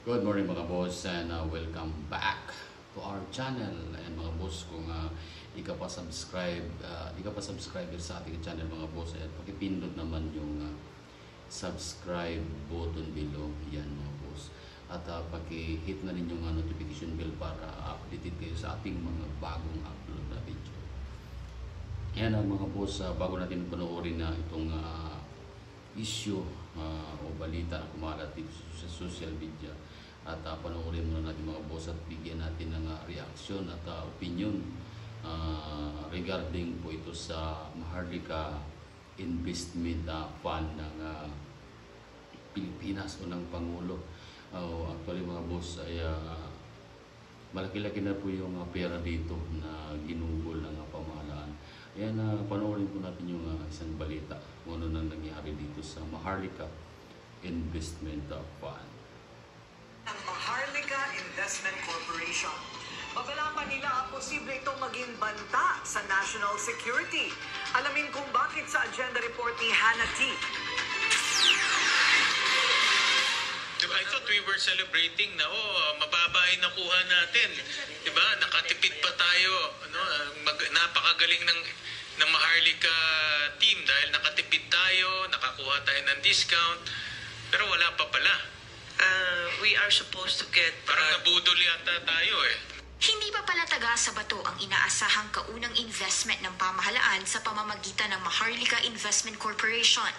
Good morning mga boss and welcome back to our channel. And mga boss, kung di ka pa subscriber sa ating channel mga boss, ayan, pakipindot naman yung subscribe button below. Yan mga boss. At paki-hit na rin yung notification bell para updated kayo sa ating mga bagong upload na video. Yan mga boss, bago natin panoorin na itong issue o balita na kumalat dito sa social media, at panoorin muna natin mga boss at bigyan natin ng reaksyon at opinion regarding po ito sa Maharlika Investment Fund ng Pilipinas o ng Pangulo. Actually mga boss ay malaki-laki na po yung pera dito na ginugol ng pamahalaan. Ayan, panoorin po natin yung isang balita kung ano nang nangyari dito sa Maharlika Investment Fund. Ang Maharlika Investment Corporation. Babalakan nila ang posible itong maging banta sa national security. Alamin kung bakit sa agenda report ni Hannah T. Diba, I thought we were celebrating na mababa ay nakuha natin. Diba? Nakatipid pa tayo. Napakagaling ng Maharlika team dahil nakatipid tayo, nakakuha tayo ng discount, pero wala pa pala. We are supposed to get... Parang nabudol yata tayo eh. Hindi pa pala taga sa bato ang inaasahang kaunang investment ng pamahalaan sa pamamagitan ng Maharlika Investment Corporation.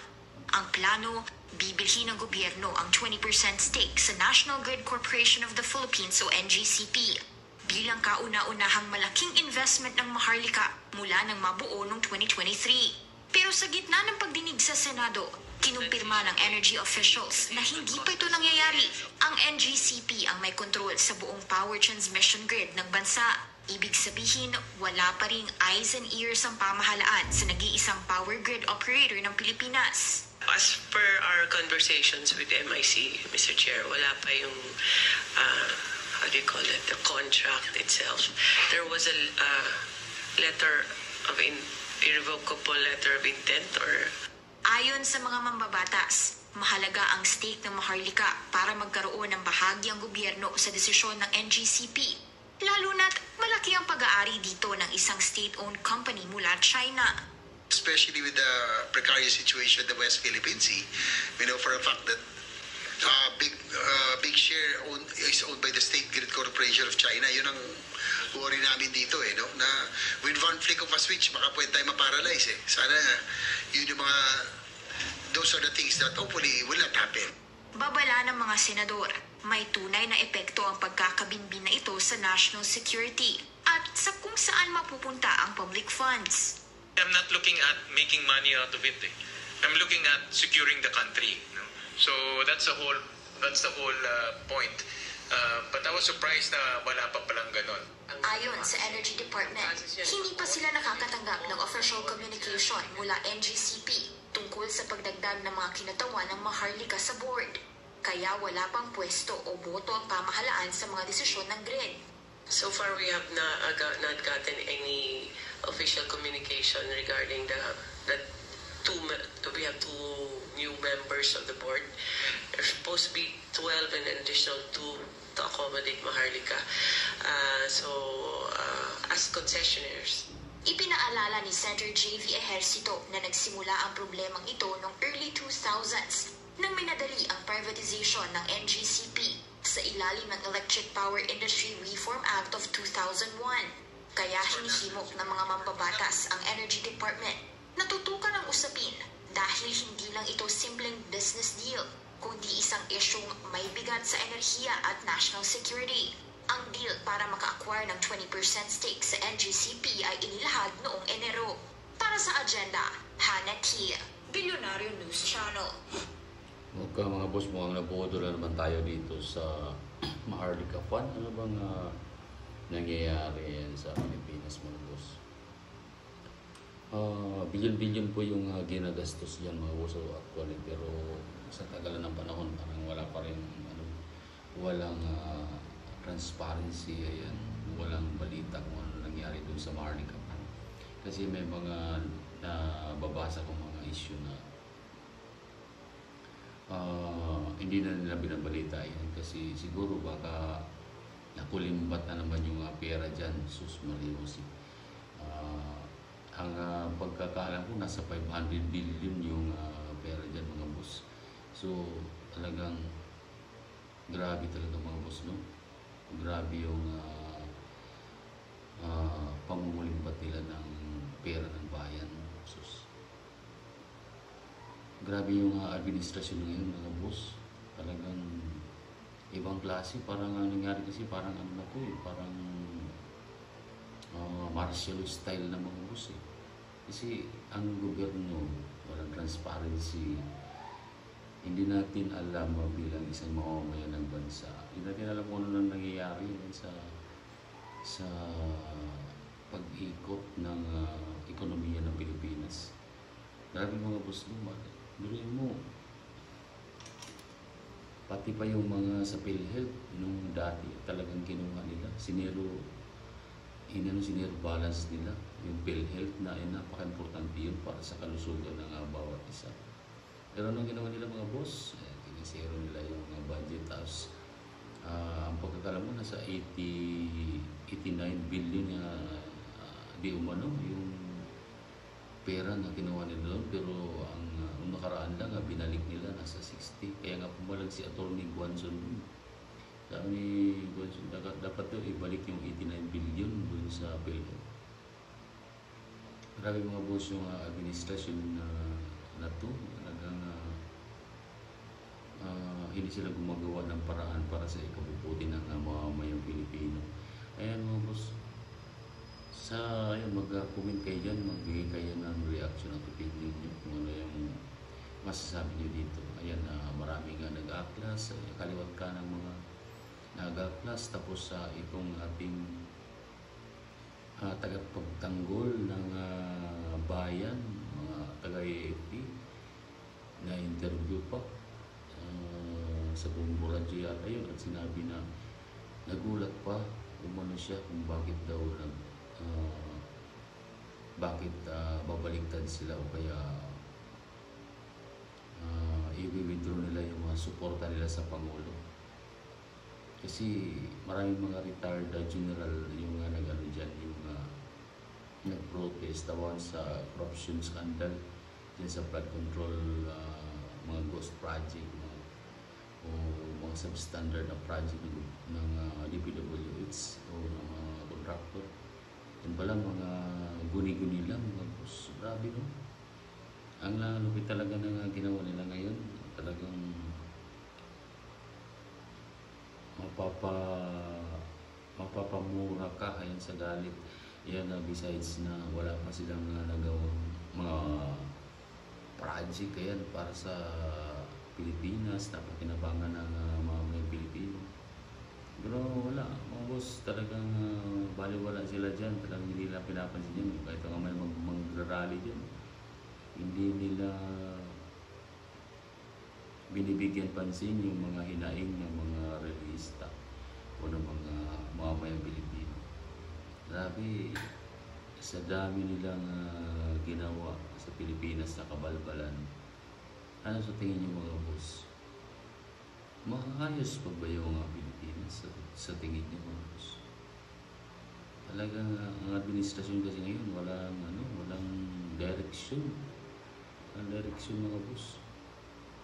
Ang plano, bibilhin ng gobyerno ang 20% stake sa National Grid Corporation of the Philippines o NGCP bilang kauna-unahang malaking investment ng Maharlika mula nang mabuo noong 2023. Pero sa gitna ng pagdinig sa Senado, kinumpirma ng energy officials na hindi pa ito nangyayari. Ang NGCP ang may kontrol sa buong power transmission grid ng bansa. Ibig sabihin, wala pa ring eyes and ears ang pamahalaan sa nag-iisang power grid operator ng Pilipinas. As per our conversations with MIC, Mr. Chair, wala pa yung, the contract itself. There was a irrevocable letter of intent or... Ayon sa mga mambabatas, mahalaga ang stake ng Maharlika para magkaroon ng bahagi ang gobyerno sa desisyon ng NGCP. Lalo na't malaki ang pag-aari dito ng isang state-owned company mula China. Especially with the precarious situation of the West Philippine Sea, we know for a fact that big share is owned by the State Grid Corporation of China. Yun ang worry namin dito no? Na with one flick of a switch, baka pwede tayo maparalyze Sana yun yung those are the things that hopefully will not happen. Babala ng mga senador, may tunay na epekto ang pagkakabinbin na ito sa national security at sa kung saan mapupunta ang public funds. I'm not looking at making money out of it. I'm looking at securing the country. So that's the whole point. But I was surprised na wala pa palang ganon. Ayon sa Energy Department, hindi pa sila nakakatanggap ng official communication mula NGCP tungkol sa pagdagdag ng mga kinatawan ng Maharlika sa board. Kaya wala pang pwesto o boto ang pamahalaan sa mga desisyon ng grid. So far, we have not gotten any official communication regarding we have two new members of the board. There's supposed to be 12 and an additional 2 to accommodate Maharlika. As concessionaires. Ipinaalala ni Senator J.V. Ejercito na nagsimula ang problemang ito noong early 2000s nang minadali ang privatization ng NGCP sa ilalim ng Electric Power Industry Reform Act of 2001. Kaya hinihimok ng mga mambabatas ang Energy Department na tutukan ang usapin dahil hindi lang ito simpleng business deal, kundi isang isyong may bigat sa enerhiya at national security. Ang deal para maka-acquire ng 20% stake sa NGCP ay inilahad noong Enero. Para sa agenda, Hannah T. Billionario News Channel. Okay mga boss, mukhang nabuto na naman tayo dito sa Maharlika Fund. Ano bang nangyayari yan sa Pilipinas mga boss? Bilyon-bilyon po yung ginagastos yan mga boss actually, pero sa tagalan ng panahon parang wala pa rin walang transparency, ayan, walang balita kung ano nangyari dun sa Maharlika Fund. Kasi may mga nababasa kong mga issue na hindi na nila binabalita yan kasi siguro baka nakulimbat na naman yung pera dyan. Sus Marios. Ang pagkakaalam ko nasa 500 billion yung pera dyan mga boss. So talagang grabe talaga mga boss, no? Grabe yung pangungulimbat nila ng pera ng bayan. Sus. Grabe yung administrasyon ngayon mga boss. Talagang ibang klase. Parang nangyari kasi parang ano na to eh. Parang martial style na mga boss eh. Kasi ang gobyerno, walang transparency. Hindi natin alam bilang isang mamamayan ng bansa. Hindi natin alam kung ano nang nangyayari sa pag-ikot ng ekonomiya ng Pilipinas. Grabe mga boss naman. Biruin mo, pati pa yung mga sa PhilHealth nung dati talagang kinuha nila. Sinero balance nila. Yung PhilHealth na napaka-importante yun para sa kalusugan ng bawat isa. Pero anong ginawa nila mga boss? Kinisero nila yung budget. Tapos ang pagkakalam mo nasa 89 billion di umano yung pera na kinuha nila doon. Pero ang nakaraan lang binalik nila nasa 60. Kaya nga pumalag si Atty. Guanzon. Sabi ni Guanzon, dapat to ibalik yung 89 billion doon sa PhilHealth. Grabe mga boss yung administrasyon na to. Talagang hindi sila gumagawa ng paraan para sa ikabubuti ng mamamayang Pilipino. Ayan mga boss, mag-comment kayo dyan, magbigay kayo ng reaction at opinion nyo kung ano yung masasabi nyo dito. Ayan, marami nga nag-aklas, kaliwat ka ng mga nag-aklas, tapos itong ating tagapagtanggol ng bayan, mga taga-AFP, na interview pa sa Bumbu Radyo yata yun, at sinabi na nagulat pa umano siya kung bakit daw babaliktad sila o kaya i-withdraw nila yung mga suporta nila sa Pangulo. Kasi maraming mga retired general yung nag-ano dyan, yung nag-protest tawan sa corruption scandal dyan sa flood control, mga ghost project o mga substandard na project ng DPWH o ng mga contractor. Yan pala mga guni-guni lang mga boss. Grabe no? Ang lupit talaga ng ginawa nila ngayon. Talagang mapapamura ka ayan sa galit. Yan besides na wala pa silang nagawang mga project ayan para sa Pilipinas na pakinabangan ng mga Pilipino. Pero wala, mga boss, talagang baliwala sila dyan. Talagang hindi nila pinapansin yun. Kahit nga may mag-rally dyan, hindi nila binibigyan pansin yung mga hinaing ng mga realista o ng mga mamamayang Pilipino. Grabe, sa dami nilang ginawa sa Pilipinas na kabalbalan. Ano sa tingin niyo mga boss? Maayos pa ba yung Pilipinas sa tingin niyo mga boss? Talagang ang administrasyon kasi ngayon walang direksyon. Ang direksyon mga boss.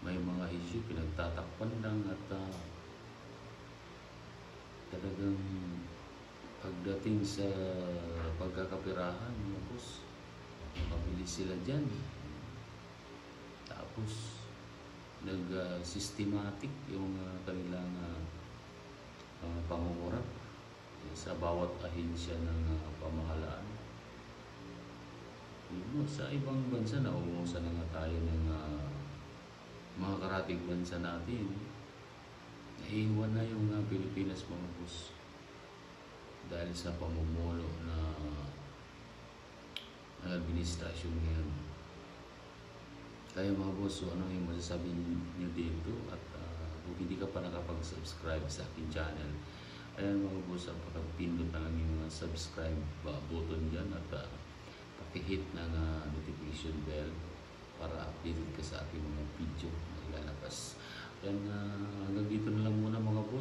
May mga issue pinagtatakpan lang at talagang pagdating sa pagkakapirahan mga boss, mabilis sila dyan. Tapos nag-systematic yung kanilang pangungurap sa bawat ahensya ng pamahalaan. Sa ibang bansa nauumusan na nga tayo ng mga karating bansa natin. Naiiwan na yung Pilipinas mga boss dahil sa pamumulo na administrasyon ngayon. Kaya mga boss, ano yung masasabi niyo dito? At kung hindi ka pa nakapag-subscribe sa aking channel, ayan mga boss, pagpindot na lang yung subscribe button dyan at pakihit ng notification bell para updated ka sa aking mga video na ilalabas. Yan, hanggang dito na lang muna mga boss.